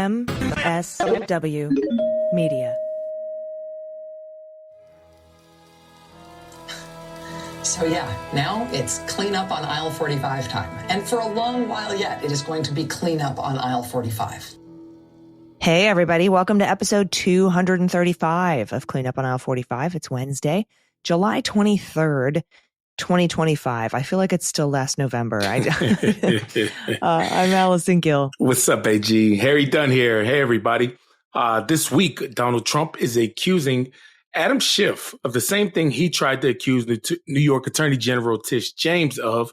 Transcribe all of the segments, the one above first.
MSW Media. So yeah, now it's clean up on aisle 45 time. And for a long while yet, it is going to be clean up on aisle 45. Hey, everybody. Welcome to episode 235 of Clean Up on Aisle 45. It's Wednesday, July 23rd, 2025. I feel like it's still last November. I'm Allison Gill. What's up, AG? Harry Dunn here. Hey, everybody. This week, Donald Trump is accusing Adam Schiff of the same thing he tried to accuse New York Attorney General Tish James of,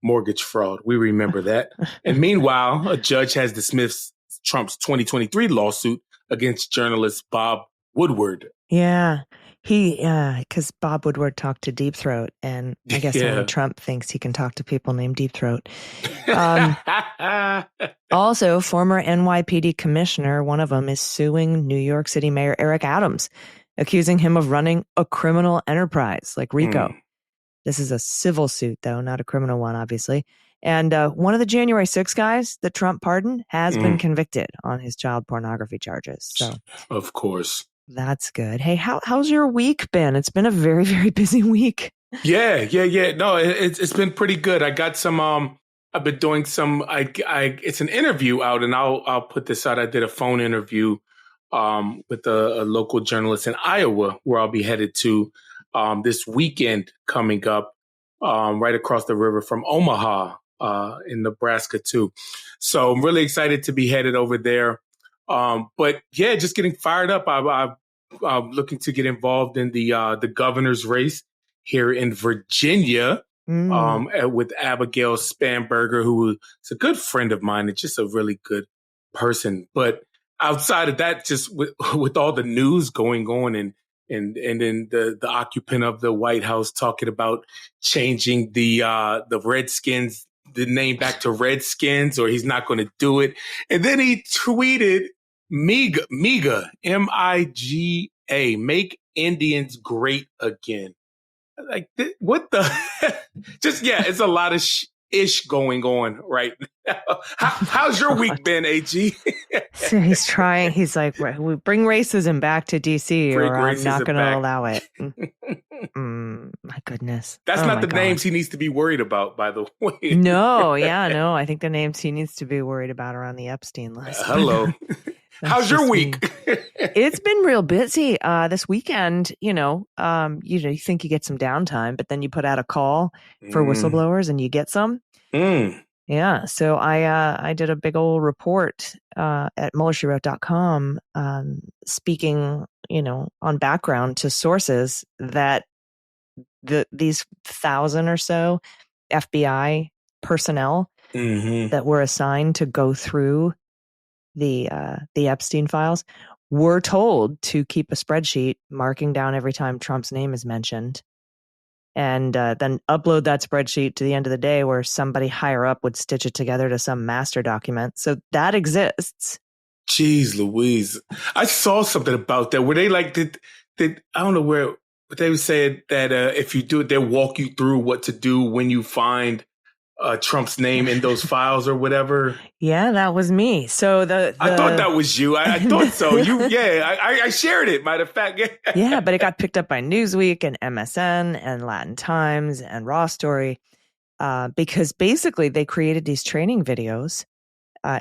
mortgage fraud. We remember that. And meanwhile, a judge has dismissed Trump's 2023 lawsuit against journalist Bob Woodward. Yeah, because Bob Woodward talked to Deep Throat, and I guess only Trump thinks he can talk to people named Deep Throat. Also, former NYPD Commissioner, one of them, is suing New York City Mayor Eric Adams, accusing him of running a criminal enterprise like RICO. This is a civil suit, though, not a criminal one, obviously. And one of the January 6 guys that Trump pardoned has been convicted on his child pornography charges. So, of course, that's good. Hey, how's your week been? It's been a very, very busy week. Yeah. No, it's been pretty good. I got some. I've been doing some. It's an interview out, and I'll put this out. I did a phone interview with a local journalist in Iowa, where I'll be headed to this weekend coming up, right across the river from Omaha. In Nebraska too. So I'm really excited to be headed over there. But yeah, just getting fired up. I'm looking to get involved in the governor's race here in Virginia with Abigail Spanberger, who is a good friend of mine and just a really good person. But outside of that, just with all the news going on and then the occupant of the White House talking about changing the Redskins, the name back to Redskins, or he's not going to do it. And then he tweeted MIGA, M-I-G-A, make Indians great again. Like, what the? It's a lot of ish going on right now. How's your week been, AG? So he's trying. He's like, we bring racism back to DC, or I'm not going to allow it. My goodness. That's not the names he needs to be worried about, by the way. No. I think the names he needs to be worried about are on the Epstein list. Hello. How's your week? It's been real busy. This weekend, you think you get some downtime, but then you put out a call for whistleblowers and you get some. Yeah. So I did a big old report at MuellerSheWrote.com speaking, on background to sources that these 1,000 or so FBI personnel that were assigned to go through the Epstein files were told to keep a spreadsheet marking down every time Trump's name is mentioned, and then upload that spreadsheet to the end of the day where somebody higher up would stitch it together to some master document. So that exists. Jeez Louise. I saw something about that where they did I don't know where, but they said that if you do it, they'll walk you through what to do when you find Trump's name in those files or whatever. Yeah, that was me. So I thought that was you. I thought so. I shared it, matter of fact. Yeah, but it got picked up by Newsweek and MSN and Latin Times and Raw Story because basically they created these training videos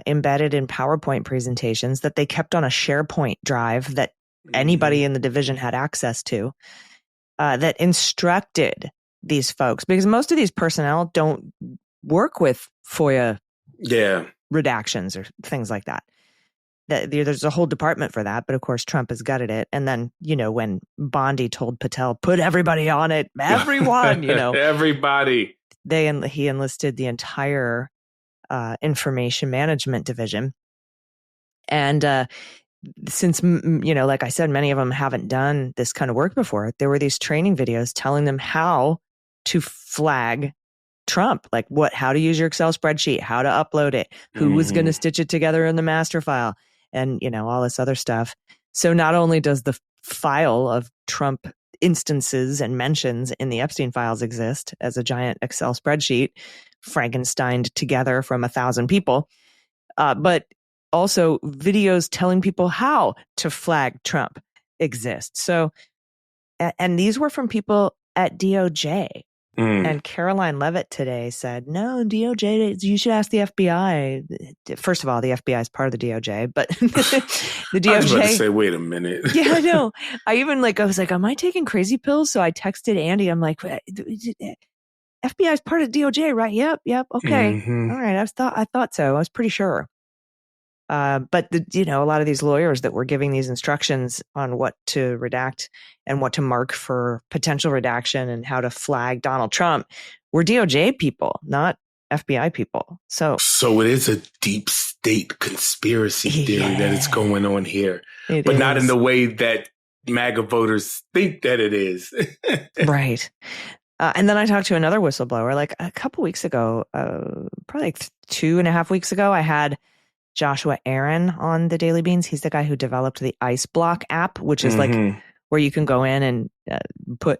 embedded in PowerPoint presentations that they kept on a SharePoint drive that anybody in the division had access to that instructed these folks, because most of these personnel don't work with FOIA redactions or things like that. There's a whole department for that, but of course Trump has gutted it. And then, when Bondi told Patel, put everybody on it, everyone, everybody, he enlisted the entire information management division. And since, like I said, many of them haven't done this kind of work before, there were these training videos telling them how to flag Trump, like how to use your Excel spreadsheet, how to upload it, who was going to stitch it together in the master file, and, all this other stuff. So not only does the file of Trump instances and mentions in the Epstein files exist as a giant Excel spreadsheet, Frankensteined together from 1,000 people, but also videos telling people how to flag Trump exist. So, and these were from people at DOJ. And Caroline Leavitt today said, no, DOJ, you should ask the FBI. First of all, the FBI is part of the DOJ, but the DOJ. I was about to say, wait a minute. Yeah, I know. I was like, am I taking crazy pills? So I texted Andy. I'm like, FBI is part of DOJ, right? Yep. Okay. All right. I thought so. I was pretty sure. But a lot of these lawyers that were giving these instructions on what to redact and what to mark for potential redaction and how to flag Donald Trump were DOJ people, not FBI people. So it is a deep state conspiracy theory that is going on here, but not in the way that MAGA voters think that it is. Right. And then I talked to another whistleblower like a couple weeks ago, probably like 2.5 weeks ago. I had Joshua Aaron on the Daily Beans. He's the guy who developed the Ice Block app, which is like where you can go in and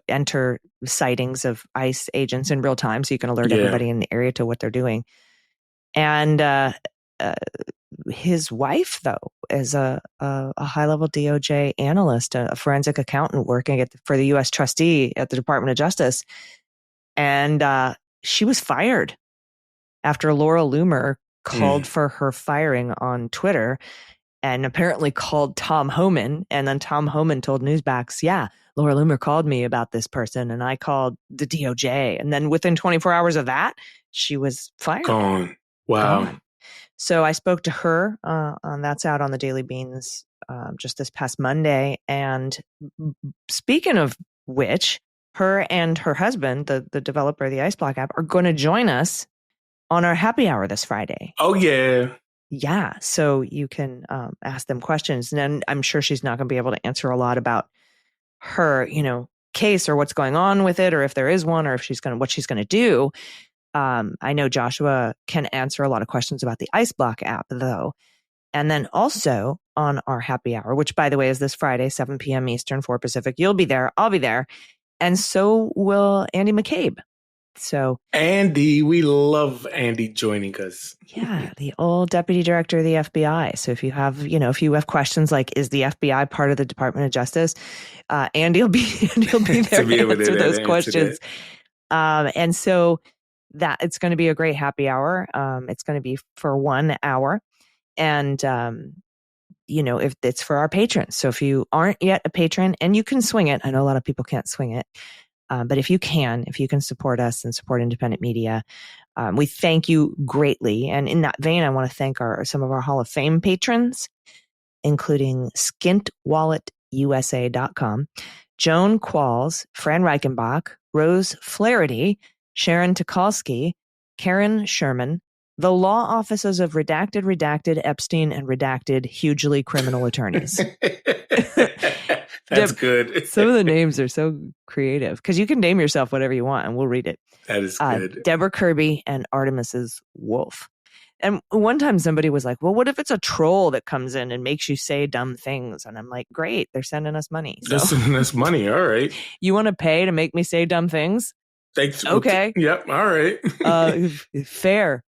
enter sightings of ICE agents in real time, so you can alert everybody in the area to what they're doing. And his wife, though, is a high-level DOJ analyst, a forensic accountant working for the U.S. trustee at the Department of Justice, and she was fired after Laura Loomer called for her firing on Twitter and apparently called Tom Homan. And then Tom Homan told Newsmax, yeah, Laura Loomer called me about this person and I called the DOJ. And then within 24 hours of that, she was fired. Gone. Wow. Gone. So I spoke to her, and that's out on the Daily Beans just this past Monday. And speaking of which, her and her husband, the developer of the Ice Block app, are going to join us on our happy hour this Friday. Oh, yeah. Yeah. So you can ask them questions. And then I'm sure she's not going to be able to answer a lot about her, case or what's going on with it, or if there is one, or if what she's going to do. I know Joshua can answer a lot of questions about the Ice Block app, though. And then also on our happy hour, which, by the way, is this Friday, 7 p.m. Eastern, 4 Pacific. You'll be there. I'll be there. And so will Andy McCabe. So Andy, we love Andy joining us. Yeah, the old deputy director of the FBI. So if you have, questions like, is the FBI part of the Department of Justice? Andy will be there to answer those questions. And so that it's going to be a great happy hour. It's going to be for 1 hour. And, if it's for our patrons. So if you aren't yet a patron, and you can swing it, I know a lot of people can't swing it. But if you can support us and support independent media, we thank you greatly. And in that vein, I want to thank some of our Hall of Fame patrons, including skintwalletusa.com, Joan Qualls, Fran Reichenbach, Rose Flaherty, Sharon Tukalski, Karen Sherman, the law offices of Redacted, Epstein, and Redacted hugely criminal attorneys. That's good. Some of the names are so creative because you can name yourself whatever you want and we'll read it. That is good. Deborah Kirby and Artemis's Wolf. And one time somebody was like, well, what if it's a troll that comes in and makes you say dumb things? And I'm like, great, they're sending us money. They're sending us money. All right. You want to pay to make me say dumb things? Thanks. Okay. Yep. All right. Fair.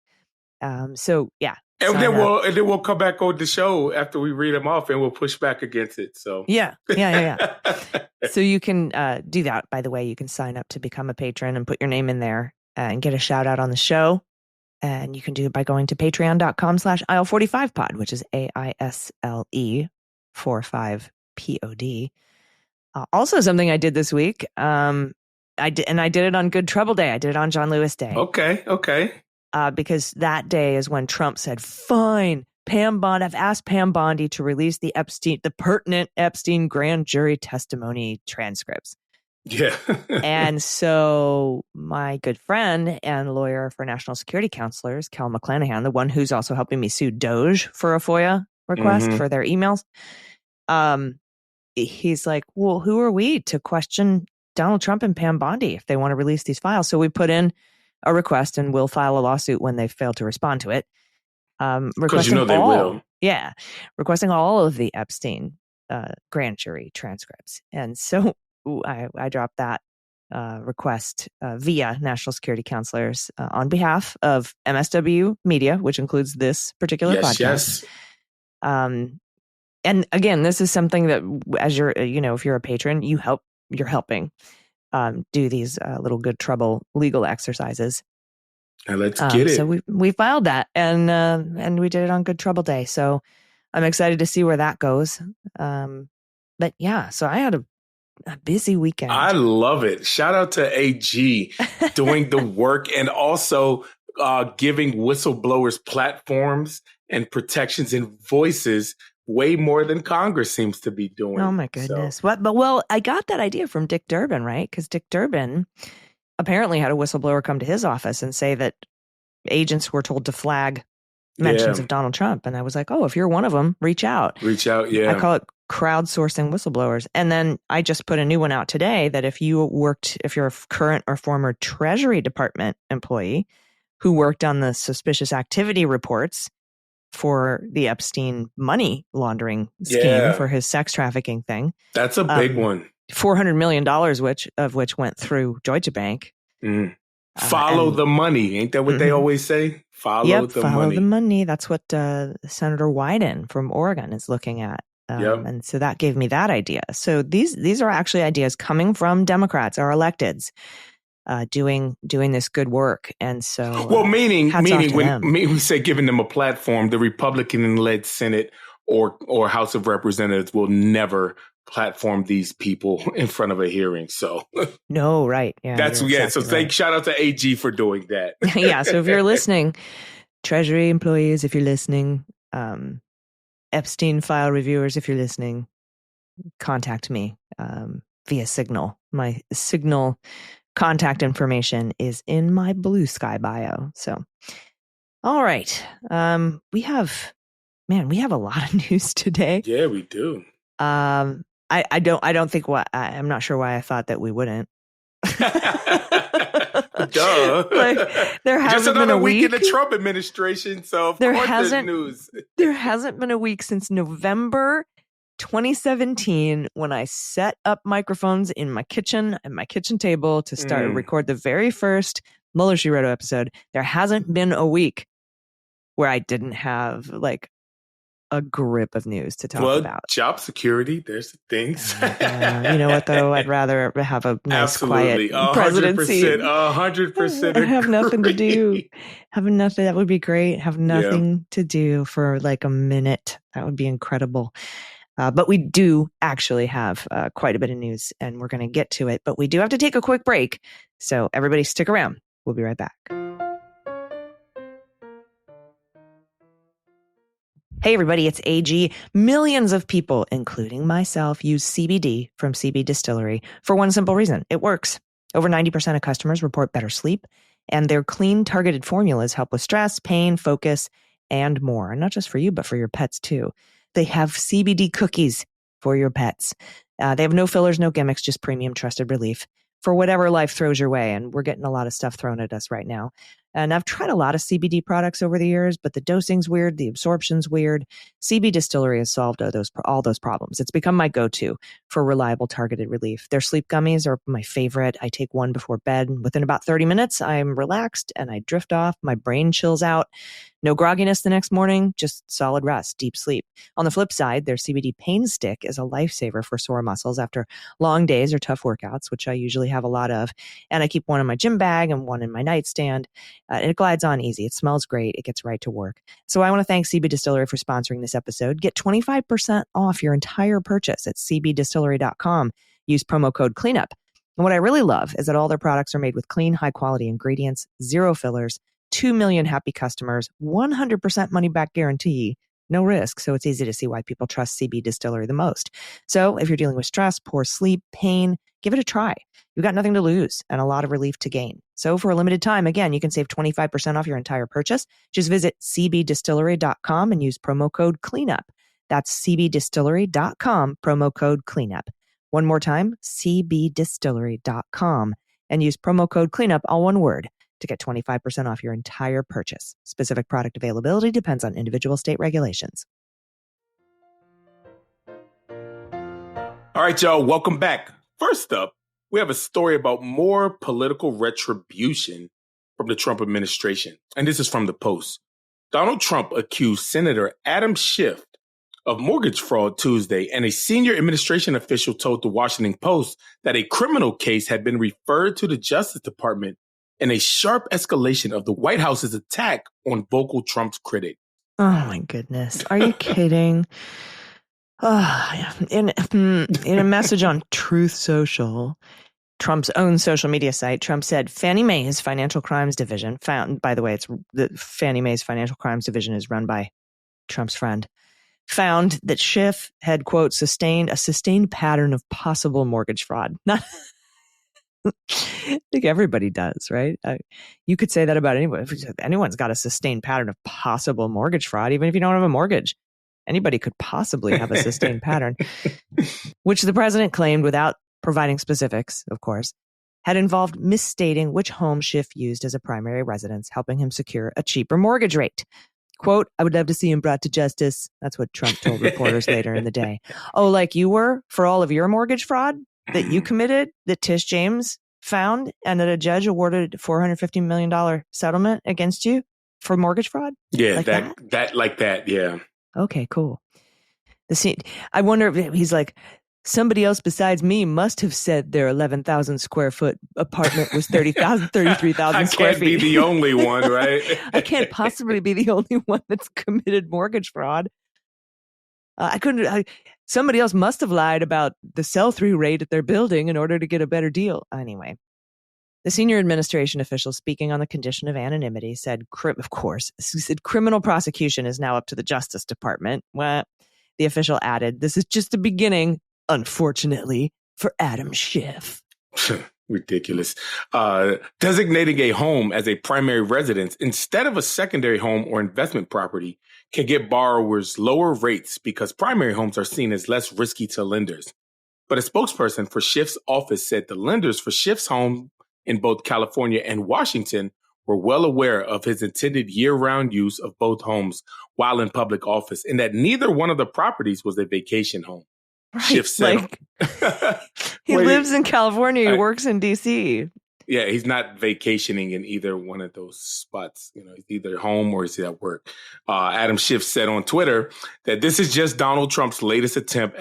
So yeah. And then we'll come back on the show after we read them off and we'll push back against it. So yeah. So you can do that. By the way, you can sign up to become a patron and put your name in there and get a shout out on the show. And you can do it by going to patreon.com/aisle45pod, which is AISLE 45POD. Also something I did this week. I did it on Good Trouble Day. I did it on John Lewis Day. Okay. Because that day is when Trump said, fine, I've asked Pam Bondi to release the pertinent Epstein grand jury testimony transcripts. Yeah. And so my good friend and lawyer for national security counselors, Cal McClanahan, the one who's also helping me sue Doge for a FOIA request for their emails, he's like, well, who are we to question Donald Trump and Pam Bondi if they want to release these files? So we put in a request and we'll file a lawsuit when they fail to respond to it. Because they will. Yeah. Requesting all of the Epstein grand jury transcripts. And so I dropped that request via national security counselors on behalf of MSW Media, which includes this particular podcast. Yes. And again, this is something that as you're, if you're a patron, you're helping do these little good trouble legal exercises. And let's get it. So we filed that and we did it on Good Trouble Day. So I'm excited to see where that goes. But yeah, so I had a busy weekend. I love it. Shout out to AG doing the work and also giving whistleblowers platforms and protections and voices way more than Congress seems to be doing. Oh my goodness. So. Well, I got that idea from Dick Durbin, right? Because Dick Durbin apparently had a whistleblower come to his office and say that agents were told to flag mentions of Donald Trump. And I was like, oh, if you're one of them, reach out. Yeah. I call it crowdsourcing whistleblowers. And then I just put a new one out today that if you're a current or former Treasury Department employee who worked on the suspicious activity reports for the Epstein money laundering scheme for his sex trafficking thing. That's a big one. $400 million, of which went through Deutsche Bank. Follow the money. Ain't that what they always say? Follow the money. That's what Senator Wyden from Oregon is looking at. And so that gave me that idea. So these are actually ideas coming from Democrats, our electeds, doing this good work. And so, meaning when we say giving them a platform, the Republican-led Senate or House of Representatives will never platform these people in front of a hearing. So no, right. Yeah. That's exactly so shout out to AG for doing that. Yeah. So if you're listening, Treasury employees, if you're listening, Epstein file reviewers, if you're listening, contact me via Signal. My Signal contact information is in my Blue Sky bio. So, all right. We have a lot of news today. Yeah, we do. I'm not sure why I thought that we wouldn't. Duh. There hasn't just another been a week in the Trump administration, so of course there's news. There hasn't been a week since November 2017 when I set up microphones in my kitchen and my kitchen table to start to record the very first Mueller, She Wrote episode. There hasn't been a week where I didn't have a grip of news to talk about. Job security, there's the things. You know what, though? I'd rather have a nice, quiet presidency. 100%. I have nothing to do. That would be great. Have nothing to do for a minute. That would be incredible. But we do actually have quite a bit of news, and we're going to get to it. But we do have to take a quick break. So everybody stick around. We'll be right back. Hey, everybody, it's AG. Millions of people, including myself, use CBD from CB Distillery for one simple reason. It works. Over 90% of customers report better sleep, and their clean, targeted formulas help with stress, pain, focus, and more. And not just for you, but for your pets, too. They have CBD cookies for your pets. They have no fillers, no gimmicks, just premium, trusted relief for whatever life throws your way. And we're getting a lot of stuff thrown at us right now. And I've tried a lot of CBD products over the years, but the dosing's weird, the absorption's weird. CB Distillery has solved all those problems. It's become my go-to for reliable targeted relief. Their sleep gummies are my favorite. I take one before bed. Within about 30 minutes, I'm relaxed and I drift off. My brain chills out. No grogginess the next morning, just solid rest, deep sleep. On the flip side, their CBD pain stick is a lifesaver for sore muscles after long days or tough workouts, which I usually have a lot of. And I keep one in my gym bag and one in my nightstand. And it glides on easy. It smells great. It gets right to work. So I want to thank CB Distillery for sponsoring this episode. Get 25% off your entire purchase at cbdistillery.com. Use promo code CLEANUP. And what I really love is that all their products are made with clean, high-quality ingredients, zero fillers, 2 million happy customers, 100% money-back guarantee, no risk. So it's easy to see why people trust CB Distillery the most. So if you're dealing with stress, poor sleep, pain, give it a try. You've got nothing to lose and a lot of relief to gain. So for a limited time, again, you can save 25% off your entire purchase. Just visit cbdistillery.com and use promo code CLEANUP. That's cbdistillery.com, promo code CLEANUP. One more time, cbdistillery.com, and use promo code CLEANUP, all one word, to get 25% off your entire purchase. Specific product availability depends on individual state regulations. All right, y'all, welcome back. First up, we have a story about more political retribution from the Trump administration. And this is from the Post. Donald Trump accused Senator Adam Schiff of mortgage fraud Tuesday, and a senior administration official told the Washington Post that a criminal case had been referred to the Justice Department in a sharp escalation of the White House's attack on vocal Trump's critic. Oh, my goodness. Are you kidding? In a message on Truth Social, Trump's own social media site, Trump said Fannie Mae's Financial Crimes Division found, by the way, Fannie Mae's Financial Crimes Division is run by Trump's friend, found that Schiff had, quote, sustained pattern of possible mortgage fraud. Not, I think everybody does, right? You could say that about anyone. Anyone's got a sustained pattern of possible mortgage fraud, even if you don't have a mortgage. Anybody could possibly have a sustained pattern, which the president claimed, without providing specifics, of course, had involved misstating which home Schiff used as a primary residence, helping him secure a cheaper mortgage rate. Quote, I would love to see him brought to justice. That's what Trump told reporters later in the day. Oh, like you were for all of your mortgage fraud that you committed, that Tish James found, and that a judge awarded $450 million settlement against you for mortgage fraud? Yeah, like that. Yeah. Okay, cool. I wonder if he's like, somebody else besides me must have said their 11,000 square foot apartment was 33,000 square feet. I can't be the only one, right? I can't possibly be the only one that's committed mortgage fraud. Somebody else must have lied about the sell-through rate at their building in order to get a better deal. Anyway, the senior administration official speaking on the condition of anonymity said, of course, criminal prosecution is now up to the Justice Department. Well, the official added, this is just the beginning, unfortunately, for Adam Schiff. Ridiculous. Designating a home as a primary residence instead of a secondary home or investment property can get borrowers lower rates because primary homes are seen as less risky to lenders. But a spokesperson for Schiff's office said the lenders for Schiff's home in both California and Washington were well aware of his intended year-round use of both homes while in public office, and that neither one of the properties was a vacation home. Right, Schiff said, he lives in California, he works in D.C. Yeah, he's not vacationing in either one of those spots. You know, he's either home or he's at work. Adam Schiff said on Twitter that this is just Donald Trump's latest attempt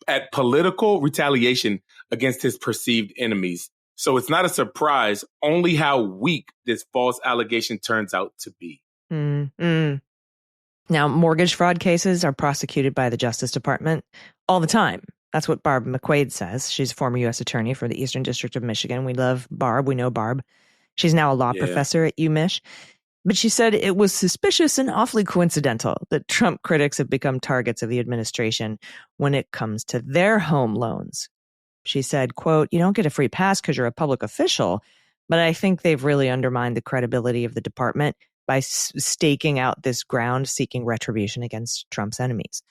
at political retaliation against his perceived enemies. So it's not a surprise only how weak this false allegation turns out to be. Mm-hmm. Now, mortgage fraud cases are prosecuted by the Justice Department all the time. That's what Barb McQuaid says. She's a former U.S. attorney for the Eastern District of Michigan. We love Barb. We know Barb. She's now a law professor at UMich. But she said it was suspicious and awfully coincidental that Trump critics have become targets of the administration when it comes to their home loans. She said, quote, you don't get a free pass because you're a public official, but I think they've really undermined the credibility of the department by staking out this ground seeking retribution against Trump's enemies.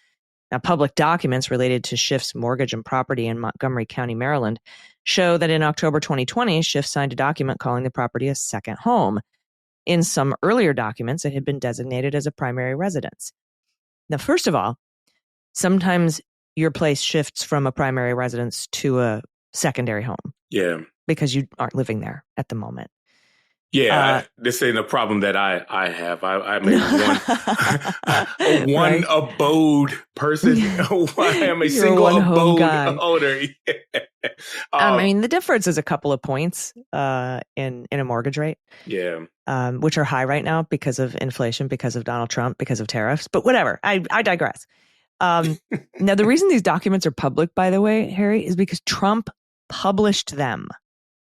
Now, public documents related to Schiff's mortgage and property in Montgomery County, Maryland, show that in October 2020, Schiff signed a document calling the property a second home. In some earlier documents, it had been designated as a primary residence. Now, first of all, sometimes your place shifts from a primary residence to a secondary home. Yeah. Because you aren't living there at the moment. Yeah, this ain't a problem that I have. I'm a one abode person. I am a single abode owner. I mean, the difference is a couple of points in a mortgage rate. Yeah. Which are high right now because of inflation, because of Donald Trump, because of tariffs. But whatever. I digress. Now, the reason these documents are public, by the way, Harry, is because Trump published them,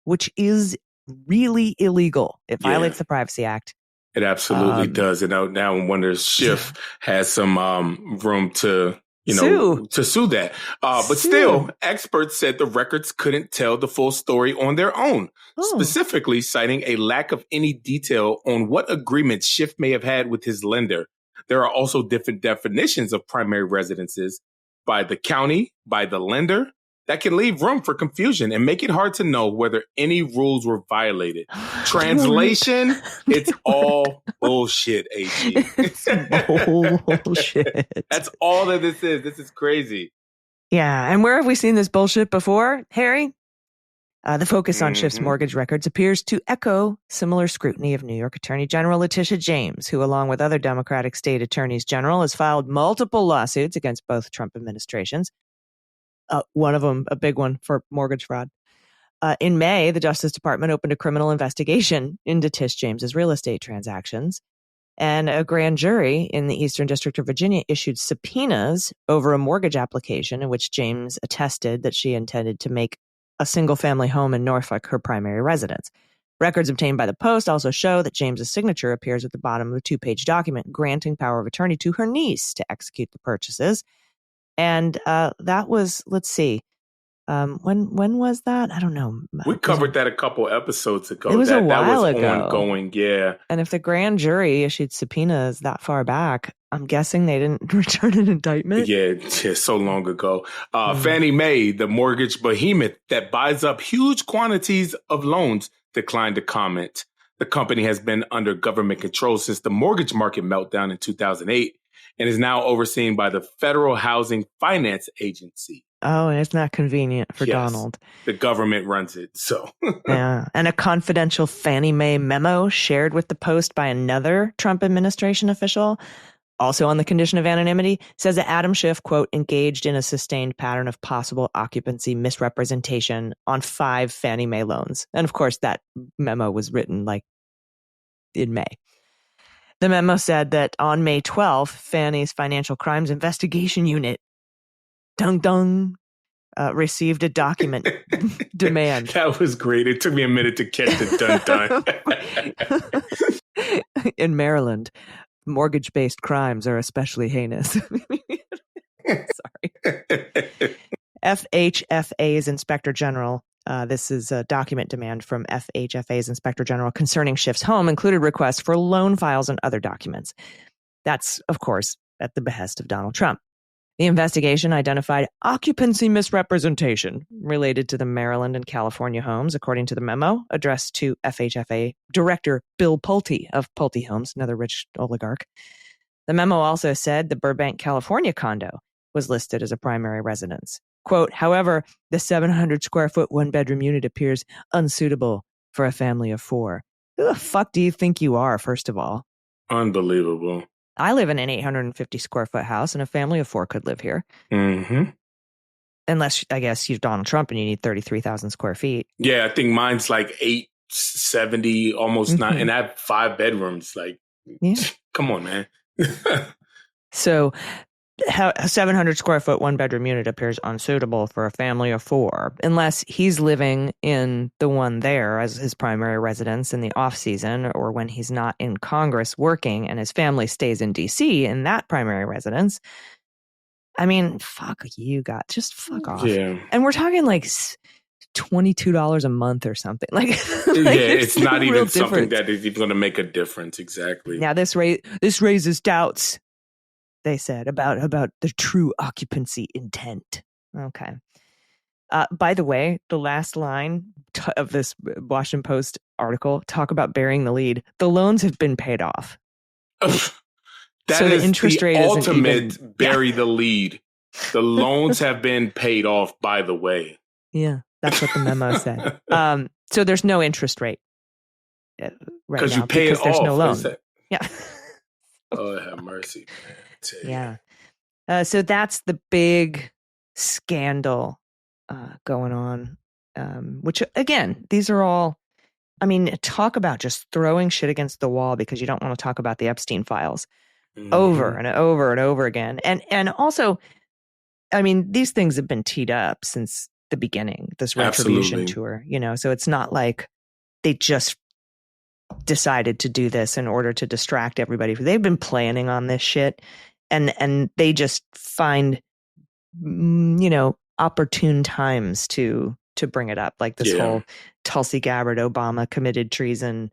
which is really illegal. It violates the Privacy Act. It absolutely does. And now I wonder if Schiff has some room to sue that. But still, experts said the records couldn't tell the full story on their own, specifically citing a lack of any detail on what agreements Schiff may have had with his lender. There are also different definitions of primary residences by the county, by the lender. That can leave room for confusion and make it hard to know whether any rules were violated. Translation, it's all bullshit, AG. It's bullshit. That's all that this is. This is crazy. Yeah. And where have we seen this bullshit before, Harry? The focus on Schiff's mortgage records appears to echo similar scrutiny of New York Attorney General Letitia James, who, along with other Democratic state attorneys general, has filed multiple lawsuits against both Trump administrations. One of them, a big one, for mortgage fraud. In May, the Justice Department opened a criminal investigation into Tish James's real estate transactions. And a grand jury in the Eastern District of Virginia issued subpoenas over a mortgage application in which James attested that she intended to make a single-family home in Norfolk her primary residence. Records obtained by the Post also show that James's signature appears at the bottom of a 2-page document granting power of attorney to her niece to execute the purchases. And that was, let's see, when was that? I don't know. We covered that a couple episodes ago. It was a while ago. Ongoing, yeah. And if the grand jury issued subpoenas that far back, I'm guessing they didn't return an indictment. Yeah, so long ago. Fannie Mae, the mortgage behemoth that buys up huge quantities of loans, declined to comment. The company has been under government control since the mortgage market meltdown in 2008 and is now overseen by the Federal Housing Finance Agency. Oh, and it's not convenient for Donald. The government runs it, so. Yeah. And a confidential Fannie Mae memo shared with the Post by another Trump administration official, also on the condition of anonymity, says that Adam Schiff, quote, engaged in a sustained pattern of possible occupancy misrepresentation on 5 Fannie Mae loans. And of course, that memo was written like in May. The memo said that on May 12th, Fannie's Financial Crimes Investigation Unit received a document demand. That was great. It took me a minute to catch the dun. In Maryland, mortgage-based crimes are especially heinous. Sorry. FHFA's Inspector General, this is a document demand from FHFA's Inspector General concerning Schiff's home, included requests for loan files and other documents. That's, of course, at the behest of Donald Trump. The investigation identified occupancy misrepresentation related to the Maryland and California homes, according to the memo addressed to FHFA Director Bill Pulte of Pulte Homes, another rich oligarch. The memo also said the Burbank, California condo was listed as a primary residence. Quote, however, the 700 square foot 1-bedroom unit appears unsuitable for a family of 4. Who the fuck do you think you are, first of all? Unbelievable. I live in an 850 square foot house, and a family of 4 could live here. Mm-hmm. Unless, I guess, you're Donald Trump and you need 33,000 square feet. Yeah, I think mine's like 870, almost 9, and I have 5 bedrooms. Like, come on, man. So, a 700 square foot 1-bedroom unit appears unsuitable for a family of 4, unless he's living in the one there as his primary residence in the off season, or when he's not in Congress working and his family stays in DC in that primary residence. I mean, fuck you, just fuck off. Yeah. And we're talking like $22 a month or something. Like it's not even something difference. that is even going to make a difference. Exactly. Now this raises doubts, they said, about the true occupancy intent. Okay. By the way, the last line of this Washington Post article talk about burying the lead. The loans have been paid off. That so is the interest rate ultimate bury the lead. The loans have been paid off, by the way. Yeah, that's what the memo said. So there's no interest rate right now you pay because it there's off. no loan. Yeah. Oh, have mercy, man. Yeah. So that's the big scandal going on, which, again, these are all, I mean, talk about just throwing shit against the wall because you don't want to talk about the Epstein files over and over and over again. And also, I mean, these things have been teed up since the beginning, this retribution tour, so it's not like they just decided to do this in order to distract everybody. They've been planning on this shit, and they just find, opportune times to bring it up, like this whole Tulsi Gabbard, Obama committed treason.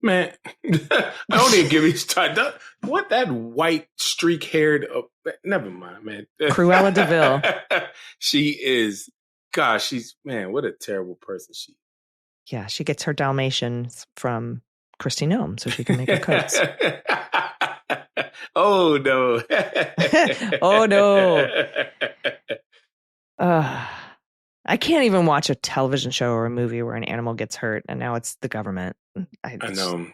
Man, I don't even give you time. What that white streak-haired? Never mind, man. Cruella DeVille. She is. Gosh, what a terrible person she is. Yeah, she gets her Dalmatians from Christy Nome so she can make her coats. Oh, no. Oh, no. I can't even watch a television show or a movie where an animal gets hurt, and now it's the government. I know.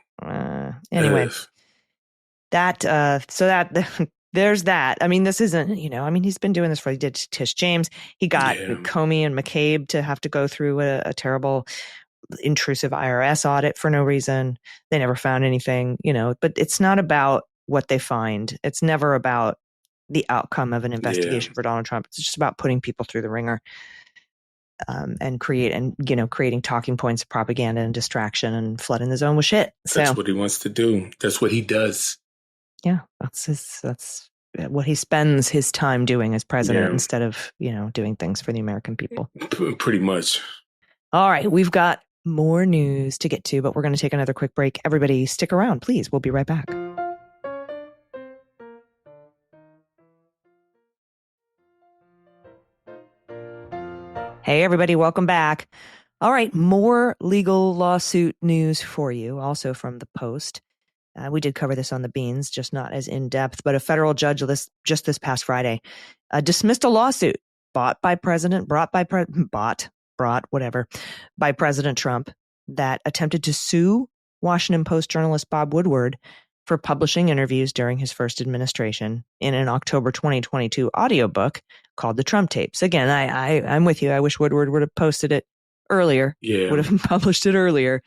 Anyway, there's that. I mean, this isn't, he's been doing this he did Tish James. He got Comey and McCabe to have to go through a terrible intrusive IRS audit for no reason. They never found anything, but it's not about what they find. It's never about the outcome of an investigation for Donald Trump. It's just about putting people through the ringer. And creating talking points of propaganda and distraction and flooding the zone with shit. That's what he wants to do. That's what he does. Yeah, that's what he spends his time doing as president instead of, doing things for the American people. Pretty much. All right, we've got more news to get to, but we're going to take another quick break. Everybody stick around, please. We'll be right back. Hey, everybody, welcome back. All right, more legal lawsuit news for you, also from the Post. We did cover this on the Beans, just not as in-depth, but a federal judge just this past Friday dismissed a lawsuit brought by President Trump that attempted to sue Washington Post journalist Bob Woodward for publishing interviews during his first administration in an October 2022 audiobook called The Trump Tapes. Again, I'm with you. I wish Woodward would have posted it earlier, would have published it earlier.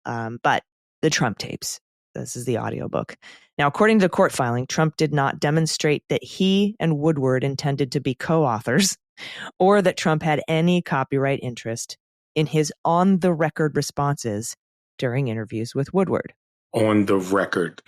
But The Trump Tapes, this is the audiobook. Now, according to the court filing, Trump did not demonstrate that he and Woodward intended to be co-authors or that Trump had any copyright interest in his on-the-record responses during interviews with Woodward. On the record.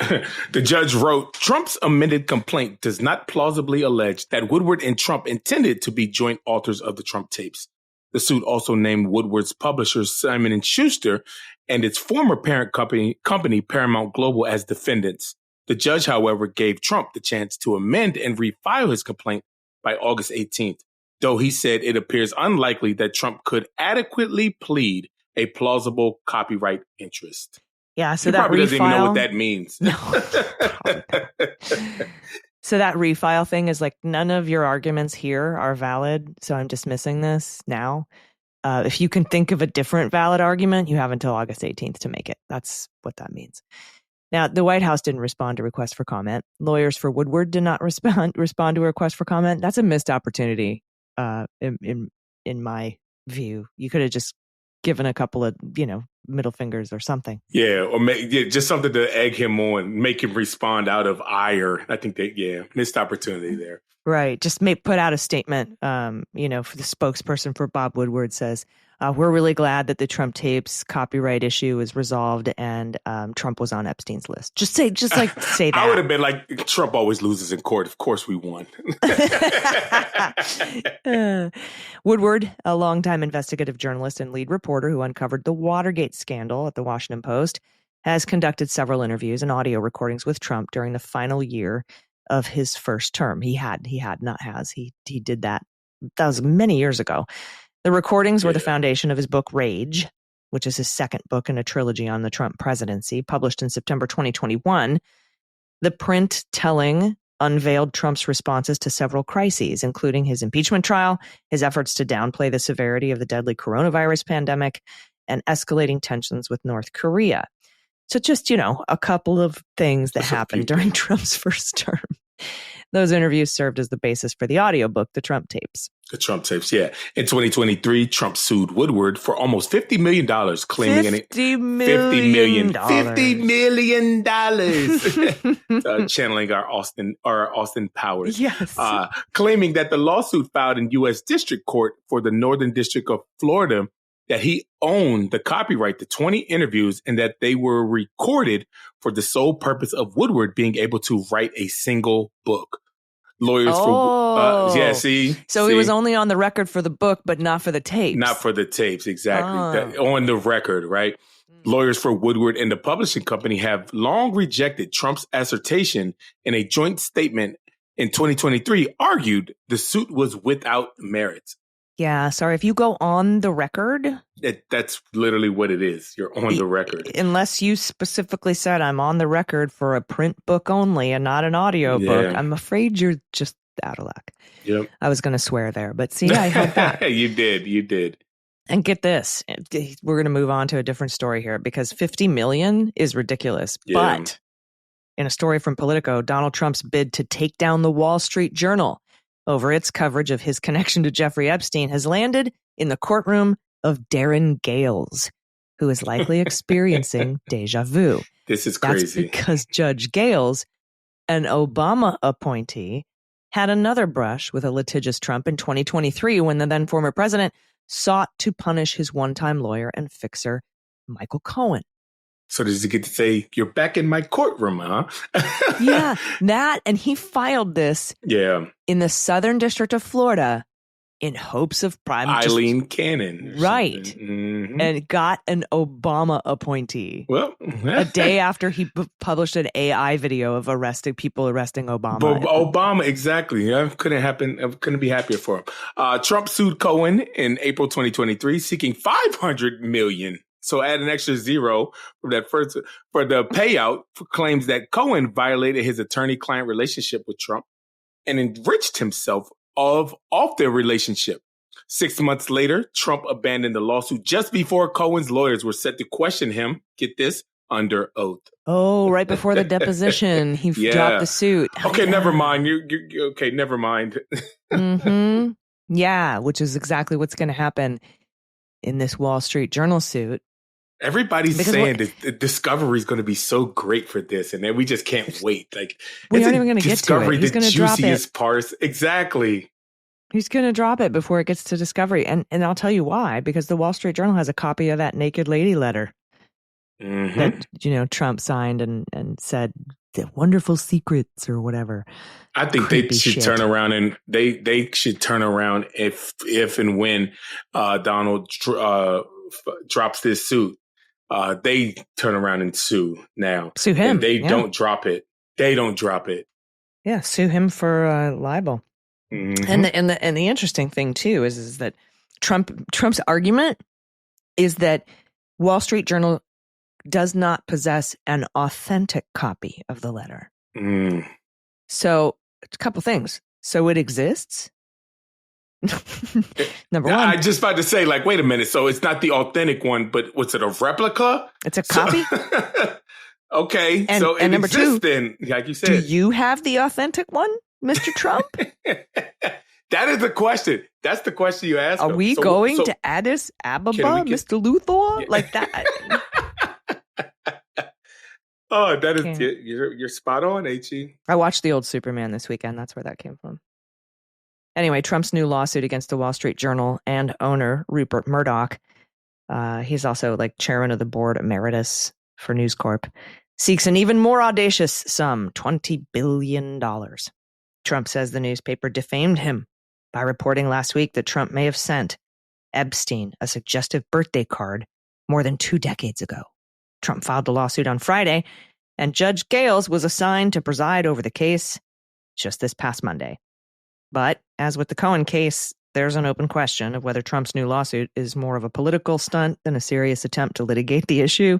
The judge wrote, Trump's amended complaint does not plausibly allege that Woodward and Trump intended to be joint authors of the Trump tapes. The suit also named Woodward's publishers Simon & Schuster and its former parent company Paramount Global as defendants. The judge, however, gave Trump the chance to amend and refile his complaint by August 18th, though he said it appears unlikely that Trump could adequately plead a plausible copyright interest. Yeah, so he probably doesn't even know what that means. No. So that refile thing is like, none of your arguments here are valid, so I'm dismissing this now. If you can think of a different valid argument, you have until August 18th to make it. That's what that means. Now, the White House didn't respond to requests for comment. Lawyers for Woodward did not respond to a request for comment. That's a missed opportunity, in my view. You could have just given a couple of, middle fingers or something. Yeah, or just something to egg him on, make him respond out of ire. I think that, missed opportunity there. Right. Just put out a statement, for the spokesperson for Bob Woodward says, we're really glad that the Trump tapes copyright issue is resolved and Trump was on Epstein's list. Just say that. I would have been like, Trump always loses in court. Of course we won. Woodward, a longtime investigative journalist and lead reporter who uncovered the Watergate scandal at the Washington Post, has conducted several interviews and audio recordings with Trump during the final year of his first term. He did that. That was many years ago. The recordings were the foundation of his book Rage, which is his second book in a trilogy on the Trump presidency, published in September 2021. The print telling unveiled Trump's responses to several crises, including his impeachment trial, his efforts to downplay the severity of the deadly coronavirus pandemic, and escalating tensions with North Korea. So just, a couple of things that happened during Trump's first term. Those interviews served as the basis for the audiobook, The Trump Tapes. The Trump Tapes, yeah. In 2023, Trump sued Woodward for almost $50 million, claiming $50 million. Channeling our Austin Powers. Yes. Claiming that the lawsuit filed in U.S. District Court for the Northern District of Florida, that he owned the copyright to 20 interviews and that they were recorded for the sole purpose of Woodward being able to write a single book. Lawyers So he was only on the record for the book, but not for the tapes. Not for the tapes, exactly. On the record, right? Lawyers for Woodward and the publishing company have long rejected Trump's assertion in a joint statement in 2023, argued the suit was without merit. Yeah, sorry. If you go on the record... That's literally what it is. You're on the record. Unless you specifically said, I'm on the record for a print book only and not an audio book. I'm afraid out of luck. Yep. I was going to swear there, but see, I held back. You did. And get this, we're going to move on to a different story here because 50 million is ridiculous. Yeah. But in a story from Politico, Donald Trump's bid to take down the Wall Street Journal over its coverage of his connection to Jeffrey Epstein has landed in the courtroom of Darren Gales, who is likely experiencing deja vu. This is crazy. That's because Judge Gales, an Obama appointee, had another brush with a litigious Trump in 2023 when the then former president sought to punish his one-time lawyer and fixer, Michael Cohen. So does he get to say, you're back in my courtroom, huh? Yeah, that. And he filed this in the Southern District of Florida in hopes of Eileen Cannon. Right. Mm-hmm. And got an Obama appointee. Well, a day after he published an AI video of people arresting Obama. Obama, exactly. Yeah, couldn't happen. I couldn't be happier for him. Trump sued Cohen in April 2023, seeking $500 million. So add an extra zero from that first for the payout for claims that Cohen violated his attorney-client relationship with Trump and enriched himself off their relationship. 6 months later, Trump abandoned the lawsuit just before Cohen's lawyers were set to question him, get this, under oath. Oh, right before the deposition, he dropped the suit. Okay, never mind. You okay, never mind. Mm-hmm. Yeah, which is exactly what's going to happen in this Wall Street Journal suit. Everybody's saying that the Discovery is going to be so great for this, and then we just can't wait. Like we aren't even going to get to it. He's going to drop it. Parts. Exactly. He's going to drop it before it gets to Discovery, and I'll tell you why. Because the Wall Street Journal has a copy of that naked lady letter that Trump signed and said the wonderful secrets or whatever. I think they should turn around and they should turn around if and when Donald drops this suit. They turn around and sue now. Sue him. And they don't drop it. They don't drop it. Yeah, sue him for libel. Mm-hmm. And the interesting thing too is that Trump's argument is that Wall Street Journal does not possess an authentic copy of the letter. Mm. So a couple things. So it exists. Number one. I just about to say, like, wait a minute. So it's not the authentic one, but was it a replica? It's a copy. Okay. And, so and it number exists two, then, like you said. Do you have the authentic one, Mr. Trump? That is the question. That's the question you ask. Are we going to Addis Ababa, Mr. Luthor? Yeah. Like that? Oh, that is you're spot on, H.E. I watched the old Superman this weekend. That's where that came from. Anyway, Trump's new lawsuit against the Wall Street Journal and owner Rupert Murdoch, he's also like chairman of the board emeritus for News Corp, seeks an even more audacious sum, $20 billion. Trump says the newspaper defamed him by reporting last week that Trump may have sent Epstein a suggestive birthday card more than 2 decades ago. Trump filed the lawsuit on Friday, and Judge Gales was assigned to preside over the case just this past Monday. But as with the Cohen case, there's an open question of whether Trump's new lawsuit is more of a political stunt than a serious attempt to litigate the issue.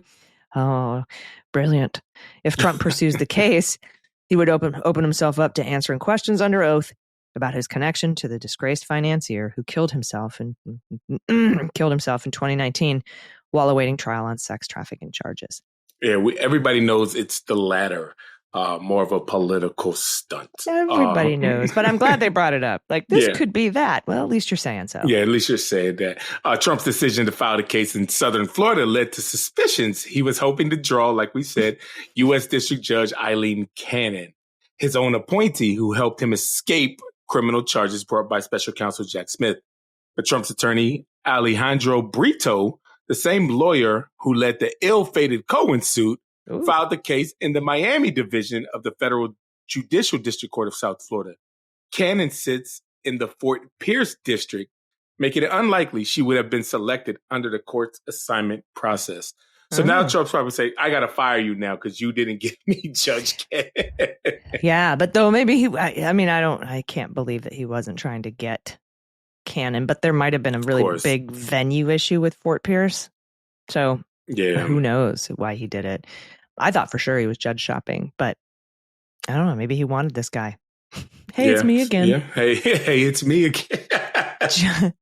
Oh, brilliant. If Trump pursues the case, he would open himself up to answering questions under oath about his connection to the disgraced financier who killed himself in 2019 while awaiting trial on sex trafficking charges. Yeah, everybody knows it's the latter. More of a political stunt. Everybody knows, but I'm glad they brought it up. Like, this could be that. Well, at least you're saying so. Yeah, at least you're saying that. Trump's decision to file the case in southern Florida led to suspicions he was hoping to draw, like we said, U.S. District Judge Eileen Cannon, his own appointee who helped him escape criminal charges brought by special counsel Jack Smith. But Trump's attorney, Alejandro Brito, the same lawyer who led the ill-fated Cohen suit, filed the case in the Miami division of the Federal Judicial District Court of South Florida. Cannon sits in the Fort Pierce district, making it unlikely she would have been selected under the court's assignment process. So now Trump's probably say, I got to fire you now because you didn't give me Judge Cannon. Yeah, but though maybe I can't believe that he wasn't trying to get Cannon, but there might have been a really big venue issue with Fort Pierce. So who knows why he did it. I thought for sure he was judge shopping, but I don't know. Maybe he wanted this guy. Hey, it's me again. Yeah. Hey, it's me again.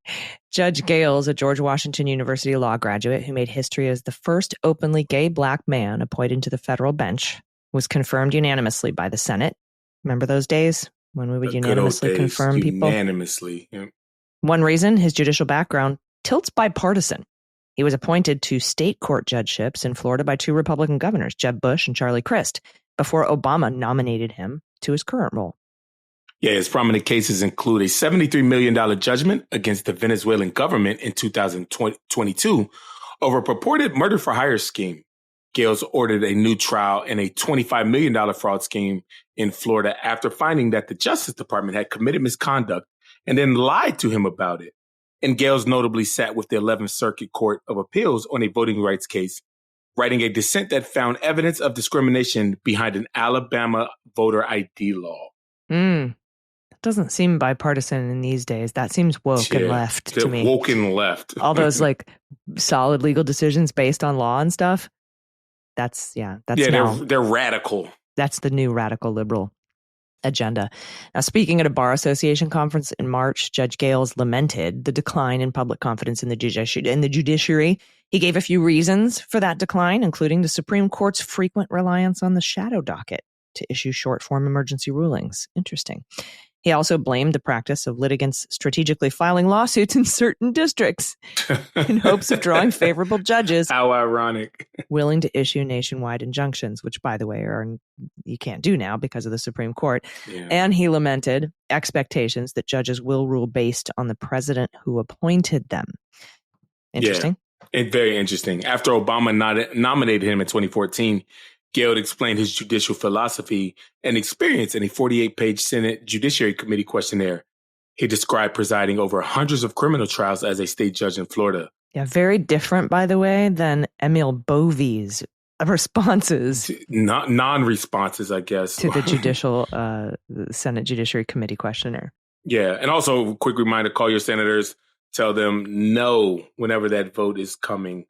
Judge Gales, a George Washington University law graduate who made history as the first openly gay black man appointed to the federal bench, was confirmed unanimously by the Senate. Remember those days when we would unanimously confirm people? Unanimously. Yeah. One reason, his judicial background tilts bipartisan. He was appointed to state court judgeships in Florida by 2 Republican governors, Jeb Bush and Charlie Crist, before Obama nominated him to his current role. Yeah, his prominent cases include a $73 million judgment against the Venezuelan government in 2022 over a purported murder-for-hire scheme. Gales ordered a new trial in a $25 million fraud scheme in Florida after finding that the Justice Department had committed misconduct and then lied to him about it. And Gales notably sat with the 11th Circuit Court of Appeals on a voting rights case, writing a dissent that found evidence of discrimination behind an Alabama voter ID law. Doesn't seem bipartisan in these days. That seems woke and left to me. Woke and left. All those like solid legal decisions based on law and stuff. That's they're radical. That's the new radical liberal agenda. Now, speaking at a bar association conference in March, Judge Gales lamented the decline in public confidence in the judiciary. He gave a few reasons for that decline, including the Supreme Court's frequent reliance on the shadow docket to issue short-form emergency rulings. Interesting. He also blamed the practice of litigants strategically filing lawsuits in certain districts in hopes of drawing favorable judges. How ironic. Willing to issue nationwide injunctions, which, by the way, you can't do now because of the Supreme Court. Yeah. And he lamented expectations that judges will rule based on the president who appointed them. Interesting. Yeah, very interesting. After Obama nominated him in 2014, Gales explained his judicial philosophy and experience in a 48-page Senate Judiciary Committee questionnaire. He described presiding over hundreds of criminal trials as a state judge in Florida. Yeah, very different, by the way, than Emil Bovey's responses. Non-responses, I guess. To the Senate Judiciary Committee questionnaire. Yeah, and also, quick reminder, call your senators, tell them no whenever that vote is coming.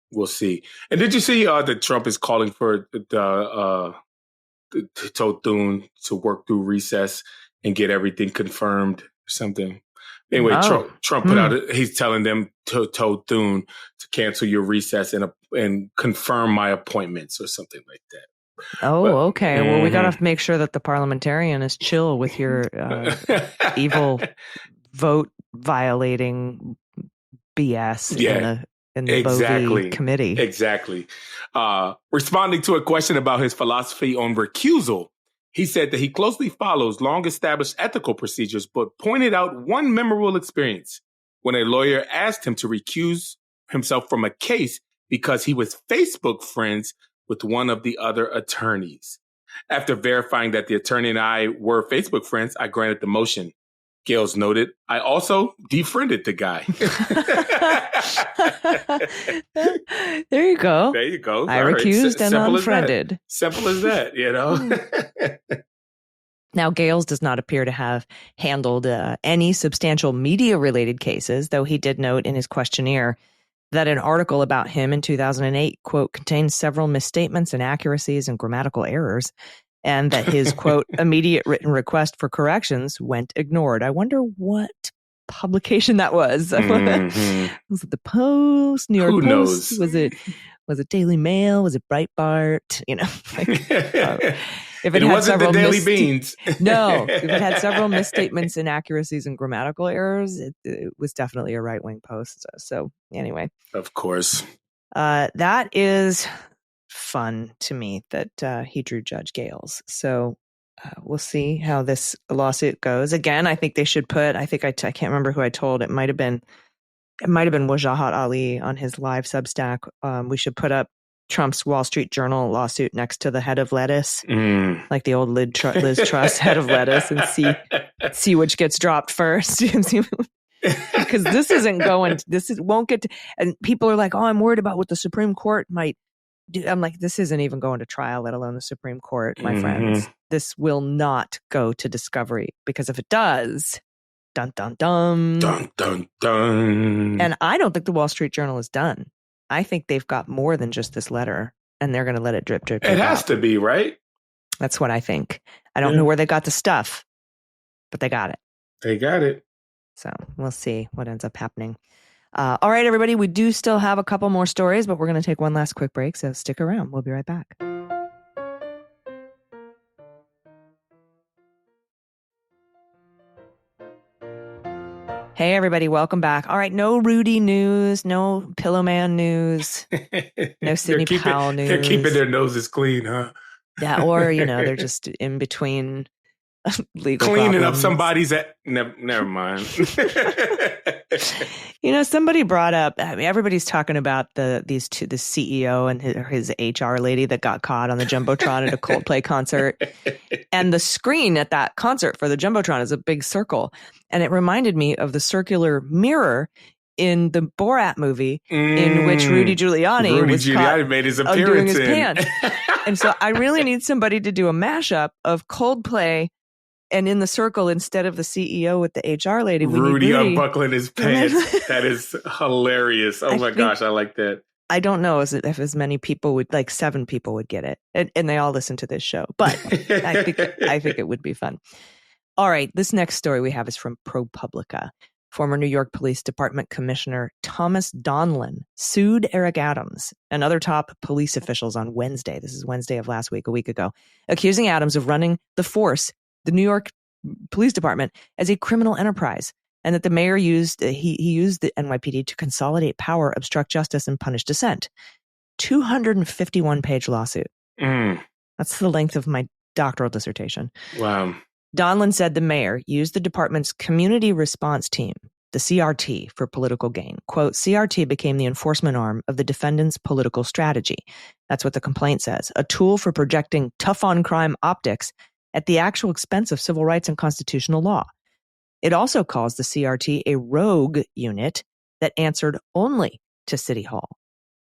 We'll see. And did you see that Trump is calling for Thune to work through recess and get everything confirmed or something? Anyway, Trump put out, he's telling them Thune to cancel your recess and confirm my appointments or something like that. Okay. Well, we got to make sure that the parliamentarian is chill with your evil vote violating BS in the Bovey committee. Exactly. Responding to a question about his philosophy on recusal, he said that he closely follows long-established ethical procedures, but pointed out one memorable experience when a lawyer asked him to recuse himself from a case because he was Facebook friends with one of the other attorneys. After verifying that the attorney and I were Facebook friends, I granted the motion. Gales noted, I also defriended the guy. There you go. There you go. I recused and unfriended. Simple as that, you know? Now, Gales does not appear to have handled any substantial media-related cases, though he did note in his questionnaire that an article about him in 2008, quote, contains several misstatements, inaccuracies, and grammatical errors, and that his, quote, immediate written request for corrections went ignored. I wonder what publication that was. Mm-hmm. Was it the Post, New York Post? Knows? Was it Daily Mail? Was it Breitbart? You know, if it had several the Daily Beans. No, if it had several misstatements, inaccuracies, and grammatical errors, it was definitely a right-wing post. So anyway, of course, that is fun to me that he drew Judge Gales. So we'll see how this lawsuit goes. Again, I think they should put. I can't remember who I told. It might have been Wajahat Ali on his live Substack. We should put up Trump's Wall Street Journal lawsuit next to the head of lettuce, like the old Liz Truss head of lettuce, and see which gets dropped first. Because this isn't going. Won't get to. And people are like, "Oh, I'm worried about what the Supreme Court might." I'm like, this isn't even going to trial, let alone the Supreme Court, my friends. This will not go to discovery, because if it does, dun, dun, dun. Dun, dun, dun. And I don't think the Wall Street Journal is done. I think they've got more than just this letter, and they're going to let it drip, drip, drip. It has to be, right? That's what I think. I don't know where they got the stuff, but they got it. They got it. So we'll see what ends up happening. All right, everybody, we do still have a couple more stories, but we're going to take one last quick break, so stick around. We'll be right back. Hey, everybody, welcome back. All right, no Rudy news, no Pillowman news, no Sidney Powell news. They're keeping their noses clean, huh? Yeah, or, they're just in between legal cleaning problems. up somebody's never mind. Somebody brought up, everybody's talking about the CEO and his HR lady that got caught on the Jumbotron at a Coldplay concert. And the screen at that concert for the Jumbotron is a big circle. And it reminded me of the circular mirror in the Borat movie in which Rudy Giuliani made his appearance undoing his pants. And so I really need somebody to do a mashup of Coldplay and in the circle, instead of the CEO with the HR lady, Rudy unbuckling his pants. That is hilarious. Oh my gosh, I like that. I don't know if as many people would, like 7 people would get it, and they all listen to this show. But I think it would be fun. All right, this next story we have is from ProPublica. Former New York Police Department Commissioner Thomas Donlan sued Eric Adams and other top police officials on Wednesday. This is Wednesday of last week, a week ago, accusing Adams of running the New York Police Department, as a criminal enterprise, and that the mayor used the NYPD to consolidate power, obstruct justice, and punish dissent. 251-page lawsuit. That's the length of my doctoral dissertation. Wow. Donlan said the mayor used the department's community response team, the CRT, for political gain. Quote, CRT became the enforcement arm of the defendant's political strategy. That's what the complaint says. A tool for projecting tough-on-crime optics at the actual expense of civil rights and constitutional law. It also calls the CRT a rogue unit that answered only to City Hall.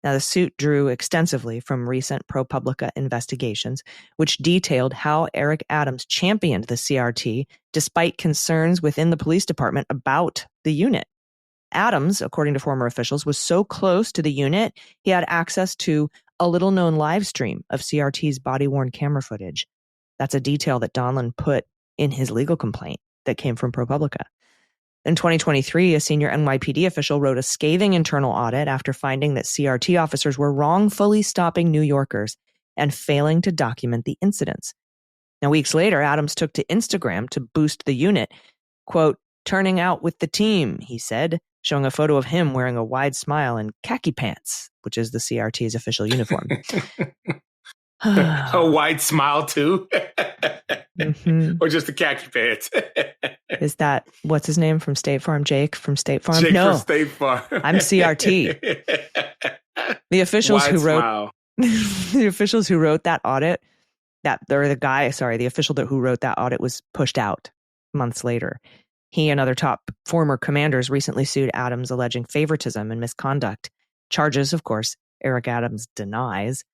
Now, the suit drew extensively from recent ProPublica investigations, which detailed how Eric Adams championed the CRT despite concerns within the police department about the unit. Adams, according to former officials, was so close to the unit, he had access to a little-known live stream of CRT's body-worn camera footage. That's a detail that Donlan put in his legal complaint that came from ProPublica. In 2023, a senior NYPD official wrote a scathing internal audit after finding that CRT officers were wrongfully stopping New Yorkers and failing to document the incidents. Now, weeks later, Adams took to Instagram to boost the unit. Quote, turning out with the team, he said, showing a photo of him wearing a wide smile and khaki pants, which is the CRT's official uniform. A wide smile, too? Mm-hmm. Or just the khaki pants? Is that, what's his name from State Farm? Jake from State Farm? Jake no, from State Farm. I'm CRT. The officials wide who wrote smile. the officials who wrote that audit, the official who wrote that audit was pushed out months later. He and other top former commanders recently sued Adams, alleging favoritism and misconduct. Charges, of course, Eric Adams denies.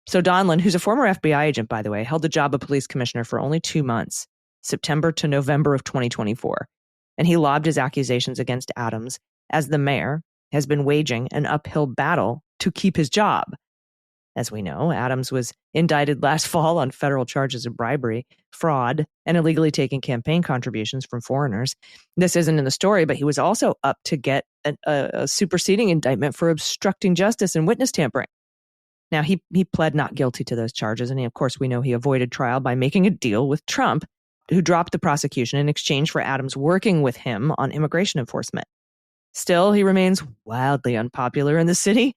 So Donlan, who's a former FBI agent, by the way, held the job of police commissioner for only 2 months, September to November of 2024. And he lobbed his accusations against Adams as the mayor has been waging an uphill battle to keep his job. As we know, Adams was indicted last fall on federal charges of bribery, fraud, and illegally taking campaign contributions from foreigners. This isn't in the story, but he was also up to get a superseding indictment for obstructing justice and witness tampering. Now, he pled not guilty to those charges, and of course, we know he avoided trial by making a deal with Trump, who dropped the prosecution in exchange for Adams working with him on immigration enforcement. Still, he remains wildly unpopular in the city,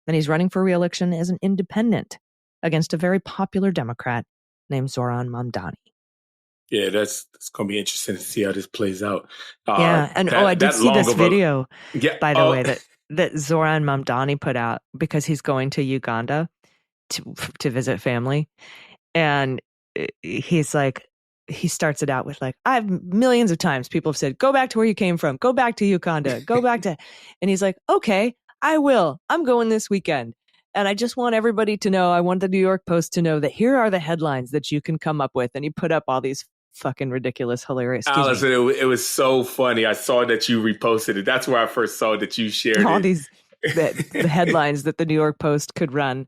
and he's running for re-election as an independent against a very popular Democrat named Zohran Mamdani. Yeah, that's going to be interesting to see how this plays out. Yeah, and I did see this video, by the way, that Zohran Mamdani put out because he's going to Uganda to visit family. And he's like, he starts it out with like, I've millions of times people have said, go back to where you came from, go back to Uganda, go back to, and he's like, okay, I will. I'm going this weekend. And I just want everybody to know, I want the New York Post to know that here are the headlines that you can come up with. And he put up all these fucking ridiculous, hilarious. Allison, it was so funny. I saw that you reposted it. That's where I first saw that you shared all it. These the headlines that the New York Post could run.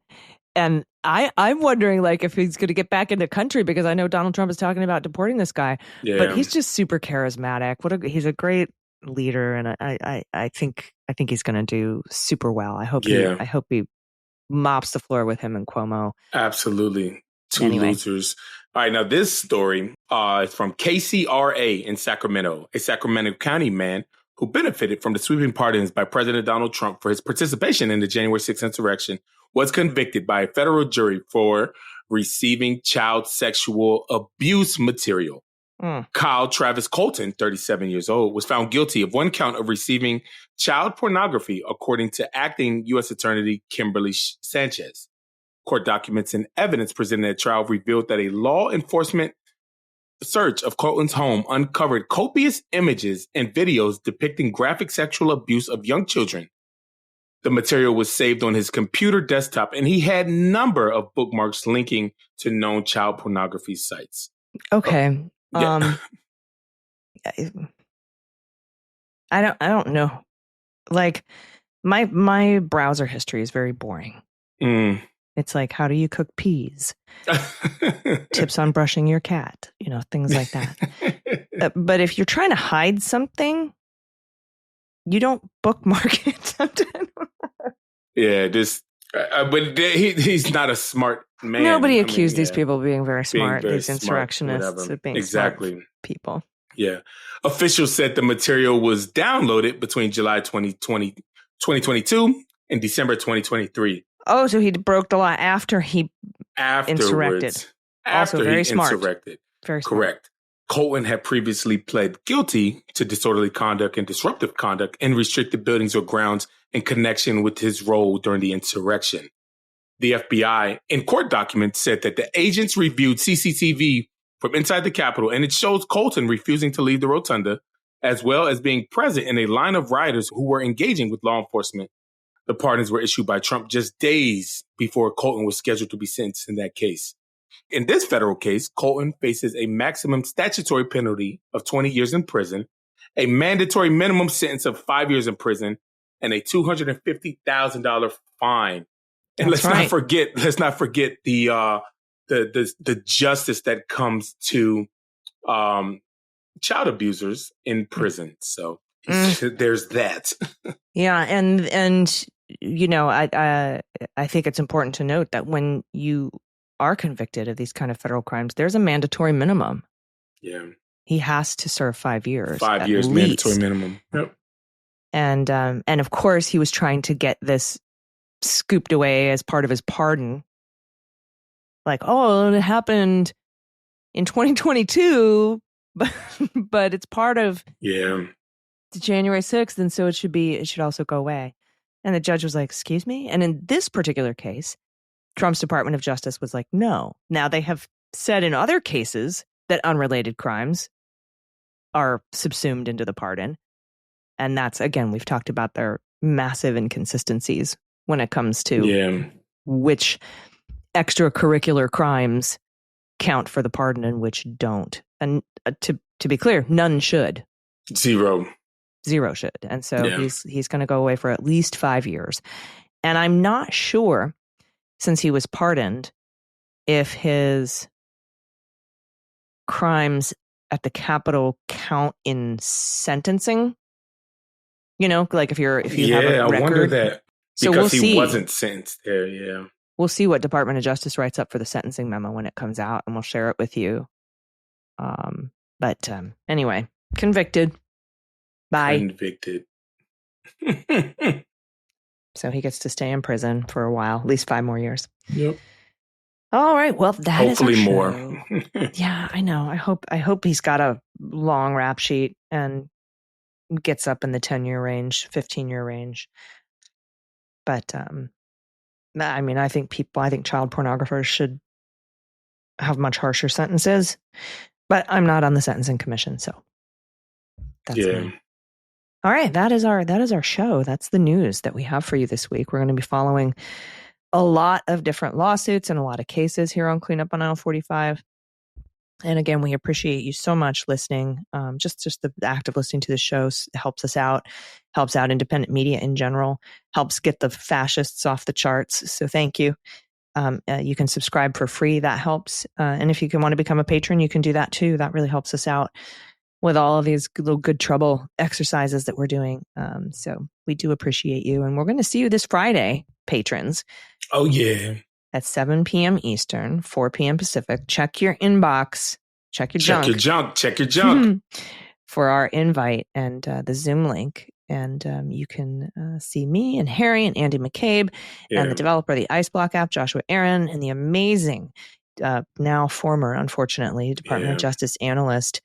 And I'm wondering, like, if he's going to get back into the country, because I know Donald Trump is talking about deporting this guy. Yeah. But he's just super charismatic. he's a great leader, and I think he's going to do super well. I hope he mops the floor with him and Cuomo. Absolutely. Two losers. All right, now this story is from KCRA in Sacramento, a Sacramento County man who benefited from the sweeping pardons by President Donald Trump for his participation in the January 6th insurrection, was convicted by a federal jury for receiving child sexual abuse material. Kyle Travis Colton, 37 years old, was found guilty of one count of receiving child pornography, according to acting U.S. Attorney Kimberly Sanchez. Court documents and evidence presented at trial revealed that a law enforcement search of Colton's home uncovered copious images and videos depicting graphic sexual abuse of young children. The material was saved on his computer desktop, and he had a number of bookmarks linking to known child pornography sites. Okay. Yeah. I don't know. Like, my browser history is very boring. It's like, how do you cook peas? Tips on brushing your cat, things like that. But if you're trying to hide something, you don't bookmark it sometimes. Yeah, but he's not a smart man. Nobody accused these people of being very smart, these insurrectionists of being smart people. Yeah. Officials said the material was downloaded between July 2022 and December 2023. Oh, so he broke the law after he insurrected. After very he smart. Insurrected. Very smart. Correct. Colton had previously pled guilty to disorderly conduct and disruptive conduct in restricted buildings or grounds in connection with his role during the insurrection. The FBI, in court documents, said that the agents reviewed CCTV from inside the Capitol, and it shows Colton refusing to leave the rotunda, as well as being present in a line of rioters who were engaging with law enforcement. The pardons were issued by Trump just days before Colton was scheduled to be sentenced in that case. In this federal case, Colton faces a maximum statutory penalty of 20 years in prison, a mandatory minimum sentence of 5 years in prison, and a $250,000 fine. And let's not forget the justice that comes to child abusers in prison. So there's that. Yeah, and I think it's important to note that when you are convicted of these kind of federal crimes, there's a mandatory minimum. Yeah. He has to serve 5 years. 5 years mandatory minimum. Yep. And of course, he was trying to get this scooped away as part of his pardon. Like, oh, it happened in 2022, but it's part of the January 6th, and so it should also go away. And the judge was like, excuse me? And in this particular case, Trump's Department of Justice was like, no. Now, they have said in other cases that unrelated crimes are subsumed into the pardon. And that's, again, we've talked about their massive inconsistencies when it comes to which extracurricular crimes count for the pardon and which don't. And to be clear, none should. Zero should. And so he's going to go away for at least 5 years. And I'm not sure, since he was pardoned, if his crimes at the Capitol count in sentencing. Like if you have a record. I wonder that because he wasn't sentenced there. Yeah. We'll see what Department of Justice writes up for the sentencing memo when it comes out, and we'll share it with you. But anyway, convicted. Bye. Convicted. So he gets to stay in prison for a while, at least 5 more years. Yep. All right. Well, hopefully is our more. show. Yeah, I know. I hope he's got a long rap sheet and gets up in the 10-year range, 15-year range. But I think child pornographers should have much harsher sentences. But I'm not on the sentencing commission, so that's me. All right, that is our show. That's the news that we have for you this week. We're going to be following a lot of different lawsuits and a lot of cases here on Cleanup on Aisle 45. And again, we appreciate you so much listening. Just the act of listening to the show helps us out, helps out independent media in general, helps get the fascists off the charts. So thank you. You can subscribe for free. That helps. And if you want to become a patron, you can do that too. That really helps us out with all of these little good trouble exercises that we're doing. So we do appreciate you. And we're going to see you this Friday, patrons. Oh, yeah. At 7 p.m. Eastern, 4 p.m. Pacific. Check your inbox. Check your junk. Check your junk. For our invite and the Zoom link. And you can see me and Harry and Andy McCabe and the developer of the Ice Block app, Joshua Aaron, and the amazing, now former, unfortunately, Department of Justice analyst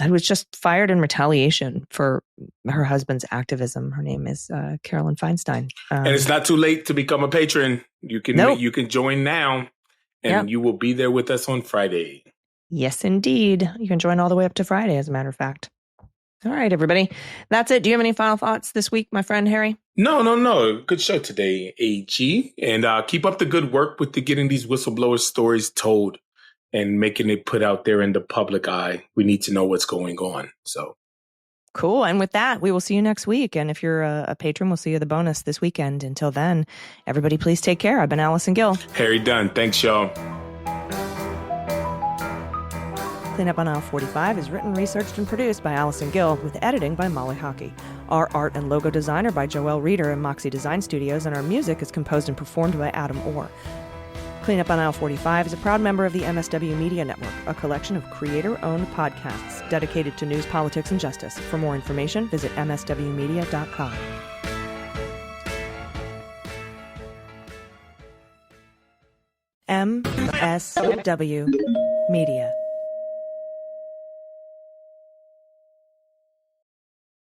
who was just fired in retaliation for her husband's activism. Her name is Carolyn Feinstein. And it's not too late to become a patron. You can join now, and you will be there with us on Friday. Yes, indeed. You can join all the way up to Friday, as a matter of fact. All right, everybody. That's it. Do you have any final thoughts this week, my friend Harry? No. Good show today, AG. And keep up the good work with getting these whistleblower stories told and making it put out there in the public eye. We need to know what's going on. So cool. And with that, we will see you next week. And if you're a patron, we'll see you the bonus this weekend. Until then, everybody, please take care. I've been Allison Gill. Harry Dunn. Thanks, y'all. Cleanup on Aisle 45 is written, researched, and produced by Allison Gill, with editing by Molly Hockey. Our art and logo design are by Joelle Reeder and Moxie Design Studios, and our music is composed and performed by Adam Orr. Cleanup on Aisle 45 is a proud member of the MSW Media Network, a collection of creator-owned podcasts dedicated to news, politics, and justice. For more information, visit mswmedia.com. MSW Media.